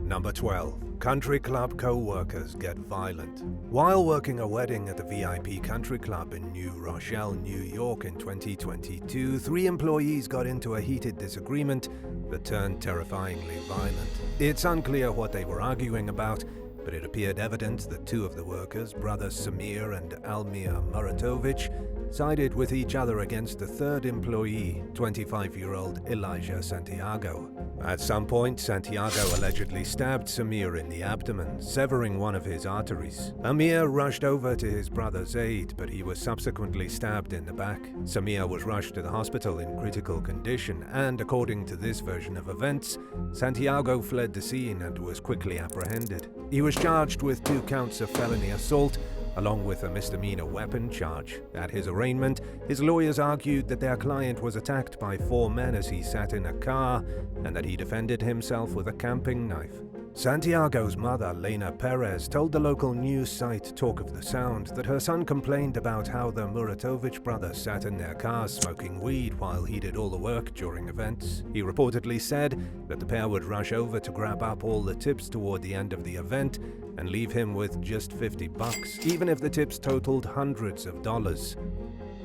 Number 12. Country club co-workers get violent. While working a wedding at the VIP Country Club in New Rochelle, New York in 2022, 3 employees got into a heated disagreement that turned terrifyingly violent. It's unclear what they were arguing about, but it appeared evident that 2 of the workers, brothers Samir and Almir Muratovich, sided with each other against the 3rd employee, 25-year-old Elijah Santiago. At some point, Santiago allegedly stabbed Samir in the abdomen, severing one of his arteries. Amir rushed over to his brother's aid, but he was subsequently stabbed in the back. Samir was rushed to the hospital in critical condition, and according to this version of events, Santiago fled the scene and was quickly apprehended. He was charged with 2 counts of felony assault, along with a misdemeanor weapon charge. At his arraignment, his lawyers argued that their client was attacked by 4 men as he sat in a car, and that he defended himself with a camping knife. Santiago's mother, Lena Perez, told the local news site Talk of the Sound that her son complained about how the Muratovich brothers sat in their cars smoking weed while he did all the work during events. He reportedly said that the pair would rush over to grab up all the tips toward the end of the event and leave him with just $50, even if the tips totaled hundreds of dollars.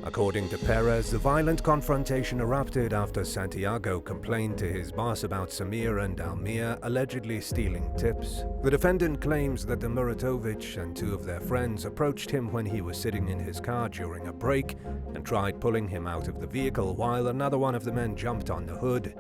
According to Perez, the violent confrontation erupted after Santiago complained to his boss about Samir and Almir allegedly stealing tips. The defendant claims that the Muratovich and 2 of their friends approached him when he was sitting in his car during a break and tried pulling him out of the vehicle while another one of the men jumped on the hood.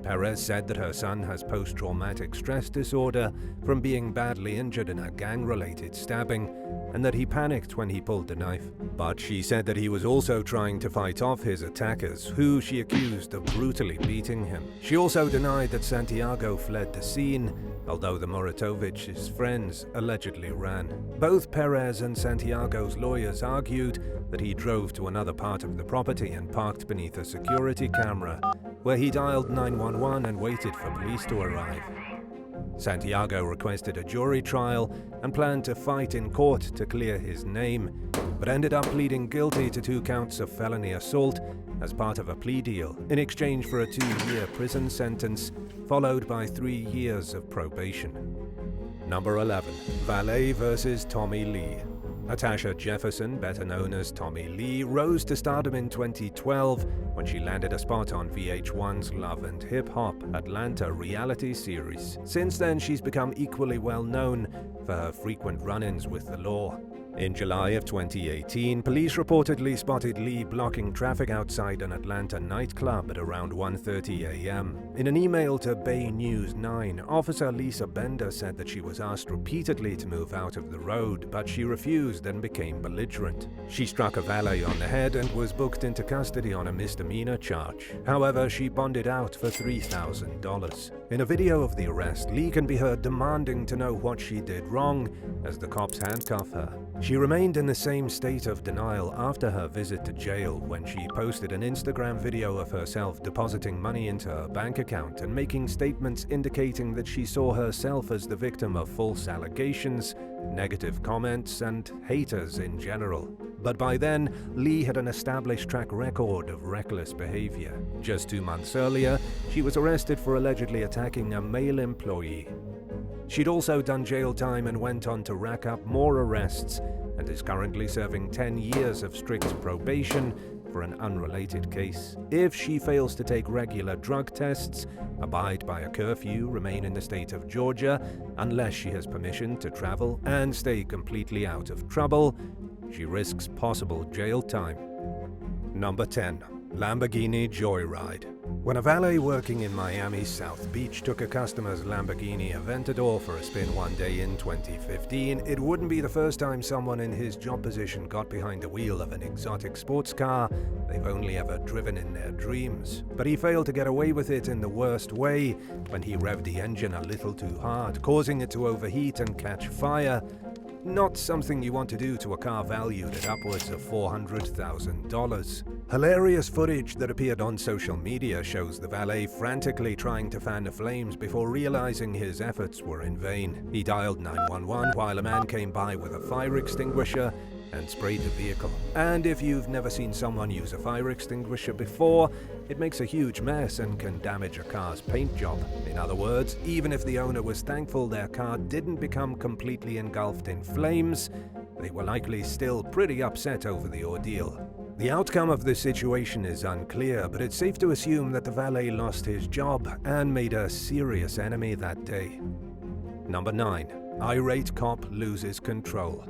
Perez said that her son has post-traumatic stress disorder from being badly injured in a gang-related stabbing, and that he panicked when he pulled the knife. But she said that he was also trying to fight off his attackers, who she accused of brutally beating him. She also denied that Santiago fled the scene, although the Muratovich's friends allegedly ran. Both Perez and Santiago's lawyers argued that he drove to another part of the property and parked beneath a security camera, where he dialed 911 and waited for police to arrive. Santiago requested a jury trial and planned to fight in court to clear his name, but ended up pleading guilty to 2 counts of felony assault as part of a plea deal in exchange for a 2-year prison sentence, followed by 3 years of probation. Number 11. Valet versus Tommy Lee. Natasha Jefferson, better known as Tommy Lee, rose to stardom in 2012 when she landed a spot on VH1's Love and Hip Hop Atlanta reality series. Since then, she's become equally well known for her frequent run-ins with the law. In July of 2018, police reportedly spotted Lee blocking traffic outside an Atlanta nightclub at around 1:30 a.m. In an email to Bay News 9, Officer Lisa Bender said that she was asked repeatedly to move out of the road, but she refused and became belligerent. She struck a valet on the head and was booked into custody on a misdemeanor charge. However, she bonded out for $3,000. In a video of the arrest, Lee can be heard demanding to know what she did wrong as the cops handcuff her. She remained in the same state of denial after her visit to jail when she posted an Instagram video of herself depositing money into her bank account and making statements indicating that she saw herself as the victim of false allegations, negative comments, and haters in general. But by then, Lee had an established track record of reckless behavior. Just 2 months earlier, she was arrested for allegedly attacking a male employee. She'd also done jail time and went on to rack up more arrests and is currently serving 10 years of strict probation for an unrelated case. If she fails to take regular drug tests, abide by a curfew, remain in the state of Georgia unless she has permission to travel, and stay completely out of trouble, she risks possible jail time. Number 10. Lamborghini Joyride. When a valet working in Miami's South Beach took a customer's Lamborghini Aventador for a spin one day in 2015, it wouldn't be the first time someone in his job position got behind the wheel of an exotic sports car they've only ever driven in their dreams. But he failed to get away with it in the worst way when he revved the engine a little too hard, causing it to overheat and catch fire. Not something you want to do to a car valued at upwards of $400,000. Hilarious footage that appeared on social media shows the valet frantically trying to fan the flames before realizing his efforts were in vain. He dialed 911 while a man came by with a fire extinguisher and sprayed the vehicle. And if you've never seen someone use a fire extinguisher before, it makes a huge mess and can damage a car's paint job. In other words, even if the owner was thankful their car didn't become completely engulfed in flames, they were likely still pretty upset over the ordeal. The outcome of this situation is unclear, but it's safe to assume that the valet lost his job and made a serious enemy that day. Number 9. Irate cop loses control.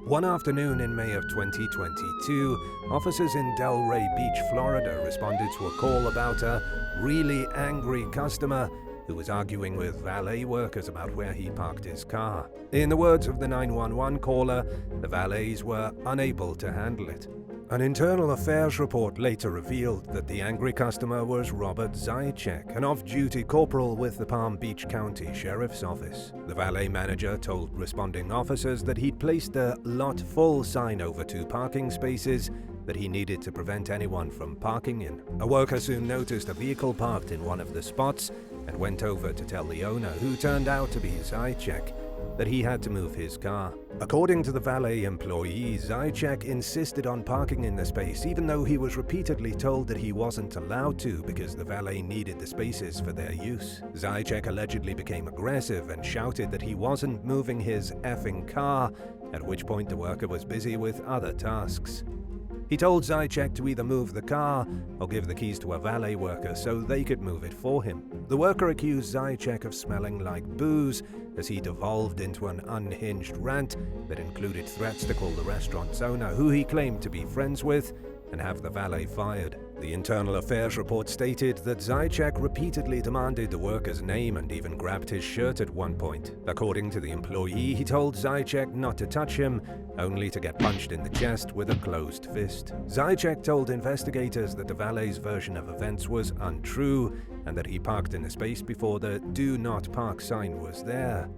One afternoon in May of 2022, officers in Delray Beach, Florida responded to a call about a really angry customer who was arguing with valet workers about where he parked his car. In the words of the 911 caller, the valets were unable to handle it. An internal affairs report later revealed that the angry customer was Robert Zajac, an off-duty corporal with the Palm Beach County Sheriff's Office. The valet manager told responding officers that he'd placed a "lot full" sign over 2 parking spaces that he needed to prevent anyone from parking in. A worker soon noticed a vehicle parked in one of the spots and went over to tell the owner, who turned out to be Zajac, that he had to move his car. According to the valet employee, Zajac insisted on parking in the space even though he was repeatedly told that he wasn't allowed to because the valet needed the spaces for their use. Zajac allegedly became aggressive and shouted that he wasn't moving his effing car, at which point the worker was busy with other tasks. He told Zajac to either move the car or give the keys to a valet worker so they could move it for him. The worker accused Zajac of smelling like booze as he devolved into an unhinged rant that included threats to call the restaurant's owner, who he claimed to be friends with, and have the valet fired. The internal affairs report stated that Zajac repeatedly demanded the worker's name and even grabbed his shirt at one point. According to the employee, he told Zajac not to touch him, only to get punched in the chest with a closed fist. Zajac told investigators that the valet's version of events was untrue and that he parked in a space before the "Do Not Park" sign was there.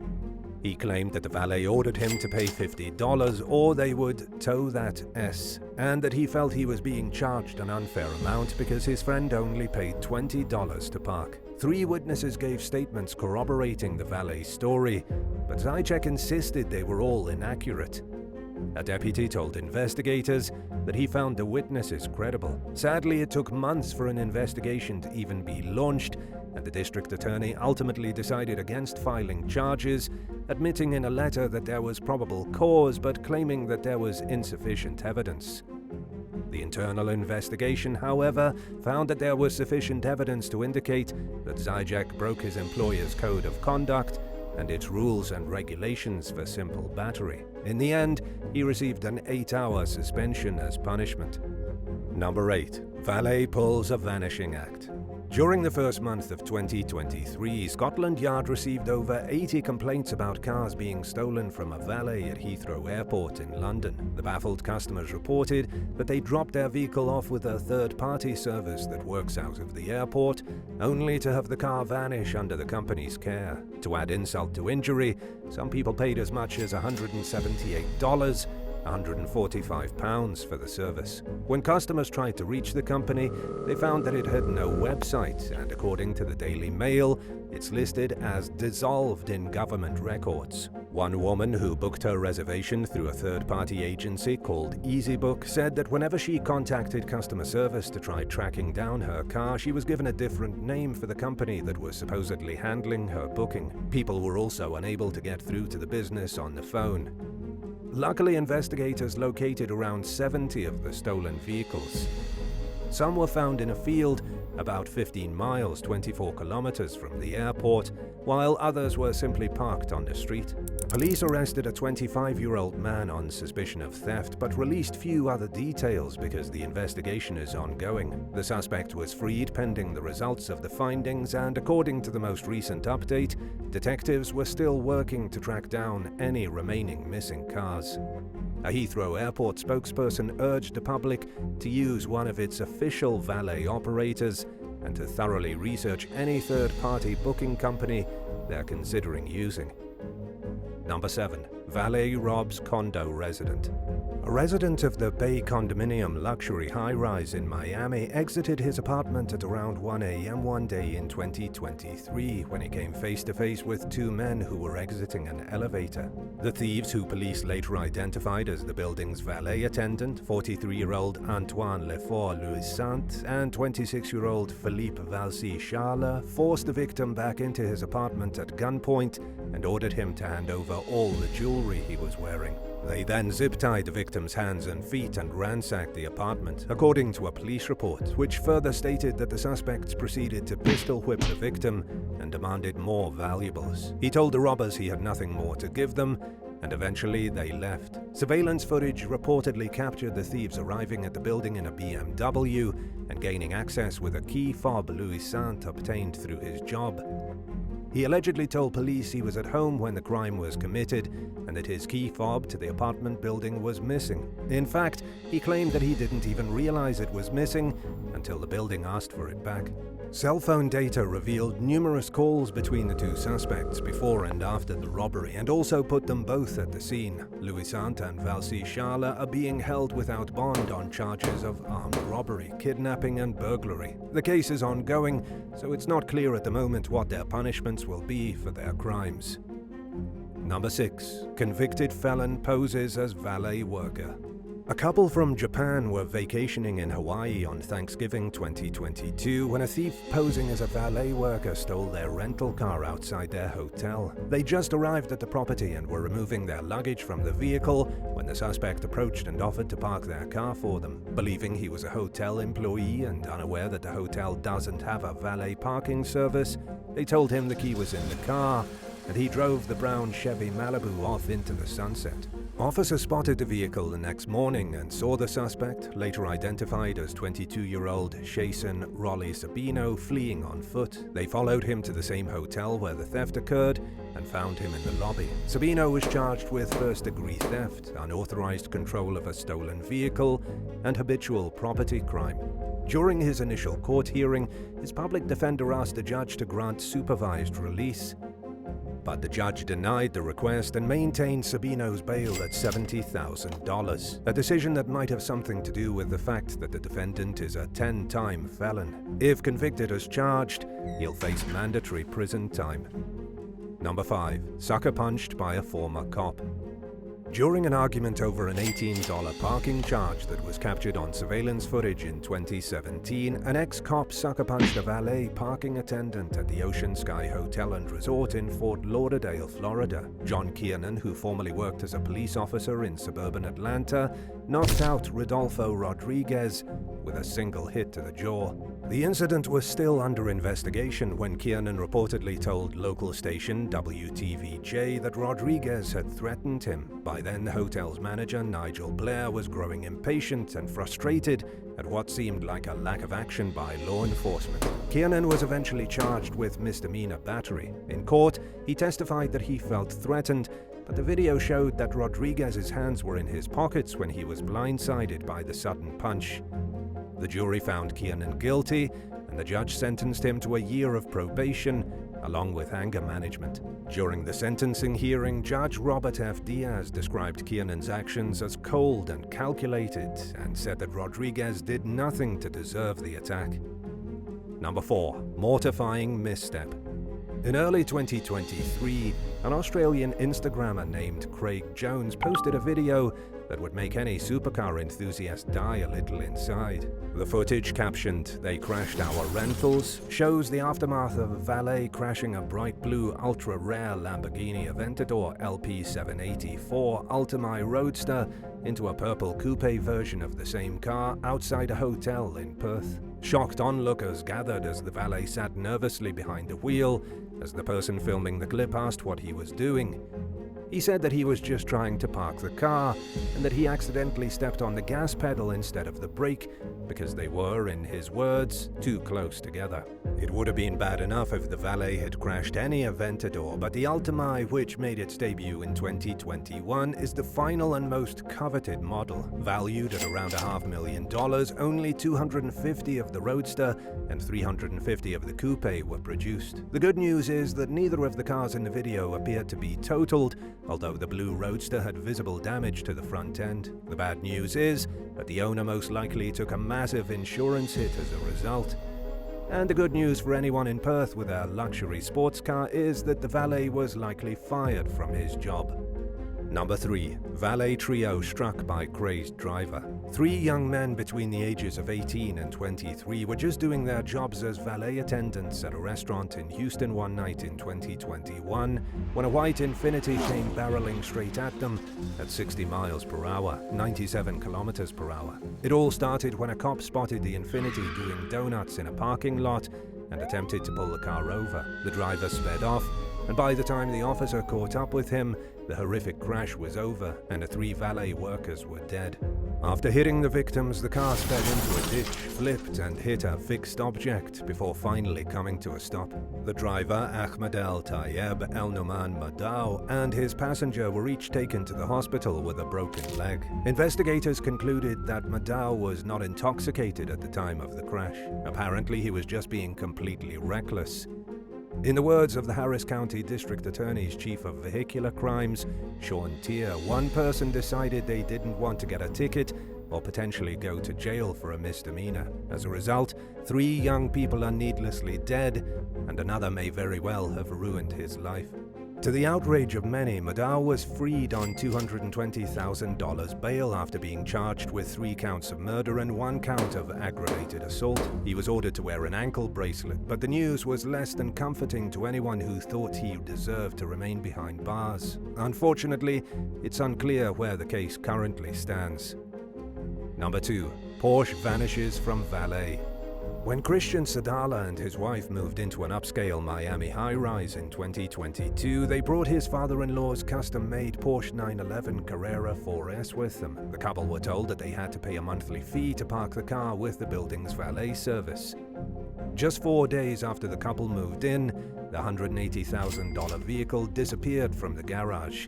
He claimed that the valet ordered him to pay $50 or they would tow that S, and that he felt he was being charged an unfair amount because his friend only paid $20 to park. 3 witnesses gave statements corroborating the valet's story, but Zajac insisted they were all inaccurate. A deputy told investigators that he found the witnesses credible. Sadly, it took months for an investigation to even be launched, and the district attorney ultimately decided against filing charges, admitting in a letter that there was probable cause but claiming that there was insufficient evidence. The internal investigation, however, found that there was sufficient evidence to indicate that Zajac broke his employer's code of conduct and its rules and regulations for simple battery. In the end, he received an 8-hour suspension as punishment. Number 8. Valet pulls a vanishing act. During the first month of 2023, Scotland Yard received over 80 complaints about cars being stolen from a valet at Heathrow Airport in London. The baffled customers reported that they dropped their vehicle off with a third-party service that works out of the airport, only to have the car vanish under the company's care. To add insult to injury, some people paid as much as $178, £145 for the service. When customers tried to reach the company, they found that it had no website, and according to the Daily Mail, it's listed as dissolved in government records. One woman who booked her reservation through a third-party agency called EasyBook said that whenever she contacted customer service to try tracking down her car, she was given a different name for the company that was supposedly handling her booking. People were also unable to get through to the business on the phone. Luckily, investigators located around 70 of the stolen vehicles. Some were found in a field about 15 miles, 24 kilometers from the airport, while others were simply parked on the street. Police arrested a 25-year-old man on suspicion of theft, but released few other details because the investigation is ongoing. The suspect was freed pending the results of the findings, and according to the most recent update, detectives were still working to track down any remaining missing cars. A Heathrow Airport spokesperson urged the public to use one of its official valet operators and to thoroughly research any third-party booking company they're considering using. Number 7. Valet robs condo resident. A resident of the Bay Condominium luxury high-rise in Miami exited his apartment at around 1 a.m. one day in 2023 when he came face-to-face with two men who were exiting an elevator. The thieves, who police later identified as the building's valet attendant, 43-year-old Antoine Lefort-Louisant, and 26-year-old Philippe Valsi-Charles, forced the victim back into his apartment at gunpoint and ordered him to hand over all the jewelry he was wearing. They then zip-tied the victim's hands and feet and ransacked the apartment, according to a police report, which further stated that the suspects proceeded to pistol-whip the victim and demanded more valuables. He told the robbers he had nothing more to give them, and eventually they left. Surveillance footage reportedly captured the thieves arriving at the building in a BMW and gaining access with a key fob Louisant obtained through his job. He allegedly told police he was at home when the crime was committed and that his key fob to the apartment building was missing. In fact, he claimed that he didn't even realize it was missing until the building asked for it back. Cell phone data revealed numerous calls between the two suspects before and after the robbery and also put them both at the scene. Louisant and Valsi-Charles are being held without bond on charges of armed robbery, kidnapping and burglary. The case is ongoing, so it's not clear at the moment what their punishments will be for their crimes. Number 6. Convicted felon poses as valet worker. A couple from Japan were vacationing in Hawaii on Thanksgiving 2022 when a thief posing as a valet worker stole their rental car outside their hotel. They just arrived at the property and were removing their luggage from the vehicle when the suspect approached and offered to park their car for them. Believing he was a hotel employee and unaware that the hotel doesn't have a valet parking service, they told him the key was in the car, and he drove the brown Chevy Malibu off into the sunset. Officers spotted the vehicle the next morning and saw the suspect, later identified as 22-year-old Jason Rolly Sabino, fleeing on foot. They followed him to the same hotel where the theft occurred and found him in the lobby. Sabino was charged with first-degree theft, unauthorized control of a stolen vehicle, and habitual property crime. During his initial court hearing, his public defender asked the judge to grant supervised release, but the judge denied the request and maintained Sabino's bail at $70,000, a decision that might have something to do with the fact that the defendant is a 10-time felon. If convicted as charged, he'll face mandatory prison time. Number 5. Sucker punched by a former cop. During an argument over an $18 parking charge that was captured on surveillance footage in 2017, an ex-cop sucker-punched a valet parking attendant at the Ocean Sky Hotel and Resort in Fort Lauderdale, Florida. John Kiernan, who formerly worked as a police officer in suburban Atlanta, knocked out Rodolfo Rodriguez with a single hit to the jaw. The incident was still under investigation when Kiernan reportedly told local station WTVJ that Rodriguez had threatened him. By then, the hotel's manager, Nigel Blair, was growing impatient and frustrated at what seemed like a lack of action by law enforcement. Kiernan was eventually charged with misdemeanor battery. In court, he testified that he felt threatened, but the video showed that Rodriguez's hands were in his pockets when he was blindsided by the sudden punch. The jury found Kiernan guilty, and the judge sentenced him to a year of probation, along with anger management. During the sentencing hearing, Judge Robert F. Diaz described Kiernan's actions as cold and calculated, and said that Rodriguez did nothing to deserve the attack. Number 4. Mortifying misstep. In early 2023, an Australian Instagrammer named Craig Jones posted a video that would make any supercar enthusiast die a little inside. The footage, captioned "They crashed our rentals," shows the aftermath of a valet crashing a bright blue ultra-rare Lamborghini Aventador LP784 Ultima Roadster into a purple coupe version of the same car outside a hotel in Perth. Shocked onlookers gathered as the valet sat nervously behind the wheel as the person filming the clip asked what he was doing. He said that he was just trying to park the car and that he accidentally stepped on the gas pedal instead of the brake, because they were, in his words, too close together. It would have been bad enough if the Valet had crashed any Aventador, but the Ultima, which made its debut in 2021, is the final and most coveted model. Valued at around $500,000, only 250 of the Roadster and 350 of the Coupe were produced. The good news is that neither of the cars in the video appeared to be totaled, although the blue Roadster had visible damage to the front end. The bad news is that the owner most likely took a massive insurance hit as a result. And the good news for anyone in Perth with a luxury sports car is that the valet was likely fired from his job. Number 3. Valet trio struck by crazed driver. 3 young men between the ages of 18 and 23 were just doing their jobs as valet attendants at a restaurant in Houston one night in 2021 when a white Infiniti came barreling straight at them at 60 miles per hour, 97 kilometers per hour. It all started when a cop spotted the Infiniti doing donuts in a parking lot and attempted to pull the car over. The driver sped off, and by the time the officer caught up with him, the horrific crash was over and the 3 valet workers were dead. After hitting the victims, the car sped into a ditch, flipped and hit a fixed object before finally coming to a stop. The driver, Ahmed El Tayeb El Noman Madao, and his passenger were each taken to the hospital with a broken leg. Investigators concluded that Madao was not intoxicated at the time of the crash. Apparently, he was just being completely reckless. In the words of the Harris County District Attorney's Chief of Vehicular Crimes, Sean Tier, one person decided they didn't want to get a ticket or potentially go to jail for a misdemeanor. As a result, 3 young people are needlessly dead, and another may very well have ruined his life. To the outrage of many, Madao was freed on $220,000 bail after being charged with 3 counts of murder and 1 count of aggravated assault. He was ordered to wear an ankle bracelet, but the news was less than comforting to anyone who thought he deserved to remain behind bars. Unfortunately, it's unclear where the case currently stands. Number 2. Porsche vanishes from Valet. When Christian Sadala and his wife moved into an upscale Miami high-rise in 2022, they brought his father-in-law's custom-made Porsche 911 Carrera 4S with them. The couple were told that they had to pay a monthly fee to park the car with the building's valet service. Just 4 days after the couple moved in, the $180,000 vehicle disappeared from the garage.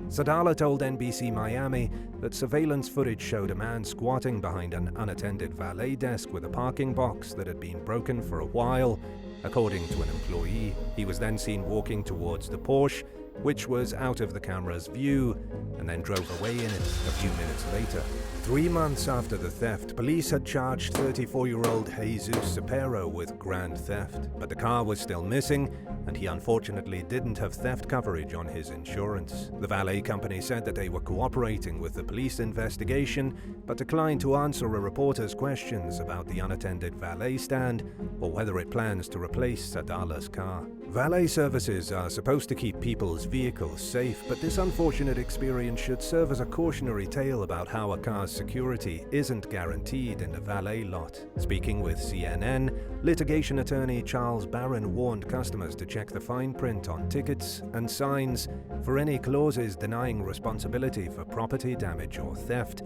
Sadala told NBC Miami that surveillance footage showed a man squatting behind an unattended valet desk with a parking box that had been broken for a while, according to an employee. He was then seen walking towards the Porsche, which was out of the camera's view, and then drove away in it a few minutes later. 3 months after the theft, police had charged 34-year-old Jesus Sapero with grand theft, but the car was still missing, and he unfortunately didn't have theft coverage on his insurance. The valet company said that they were cooperating with the police investigation, but declined to answer a reporter's questions about the unattended valet stand or whether it plans to replace Sadala's car. Valet services are supposed to keep people's vehicles safe, but this unfortunate experience should serve as a cautionary tale about how a car's security isn't guaranteed in the valet lot. Speaking with CNN, litigation attorney Charles Barron warned customers to check the fine print on tickets and signs for any clauses denying responsibility for property damage or theft,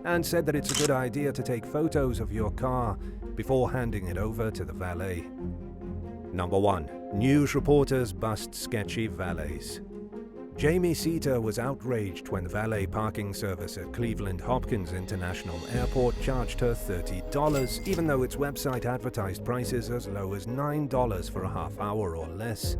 and said that it's a good idea to take photos of your car before handing it over to the valet. Number 1. News reporters bust sketchy valets. Jamie Seater was outraged when the valet parking service at Cleveland Hopkins International Airport charged her $30, even though its website advertised prices as low as $9 for a half hour or less.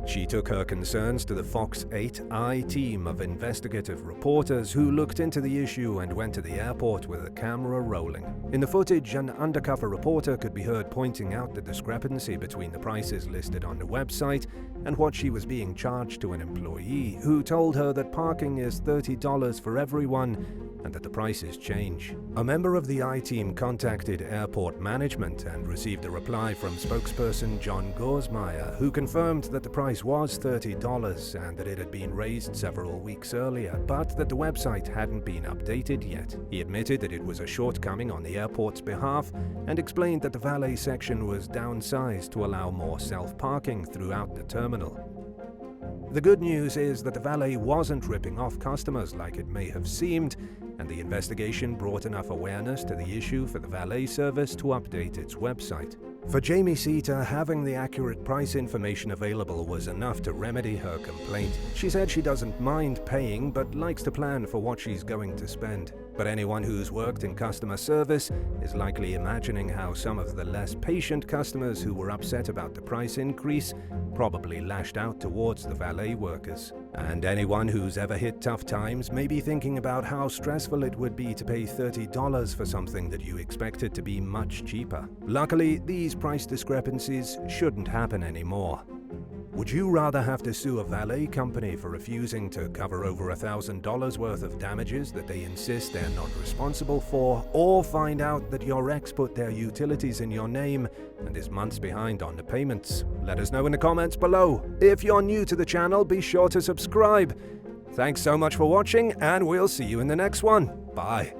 She took her concerns to the Fox 8i team of investigative reporters who looked into the issue and went to the airport with a camera rolling. In the footage, an undercover reporter could be heard pointing out the discrepancy between the prices listed on the website and what she was being charged to an employee, who told her that parking is $30 for everyone and that the prices change. A member of the I-team contacted airport management and received a reply from spokesperson John Gorsmeyer, who confirmed that the price was $30 and that it had been raised several weeks earlier, but that the website hadn't been updated yet. He admitted that it was a shortcoming on the airport's behalf and explained that the valet section was downsized to allow more self-parking throughout the terminal. The good news is that the valet wasn't ripping off customers like it may have seemed, and the investigation brought enough awareness to the issue for the valet service to update its website. For Jamie Seater, having the accurate price information available was enough to remedy her complaint. She said she doesn't mind paying, but likes to plan for what she's going to spend. But anyone who's worked in customer service is likely imagining how some of the less patient customers who were upset about the price increase probably lashed out towards the valet workers. And anyone who's ever hit tough times may be thinking about how stressful it would be to pay $30 for something that you expected to be much cheaper. Luckily, these price discrepancies shouldn't happen anymore. Would you rather have to sue a valet company for refusing to cover over $1,000 worth of damages that they insist they're not responsible for, or find out that your ex put their utilities in your name and is months behind on the payments? Let us know in the comments below. If you're new to the channel, be sure to subscribe. Thanks so much for watching, and we'll see you in the next one. Bye.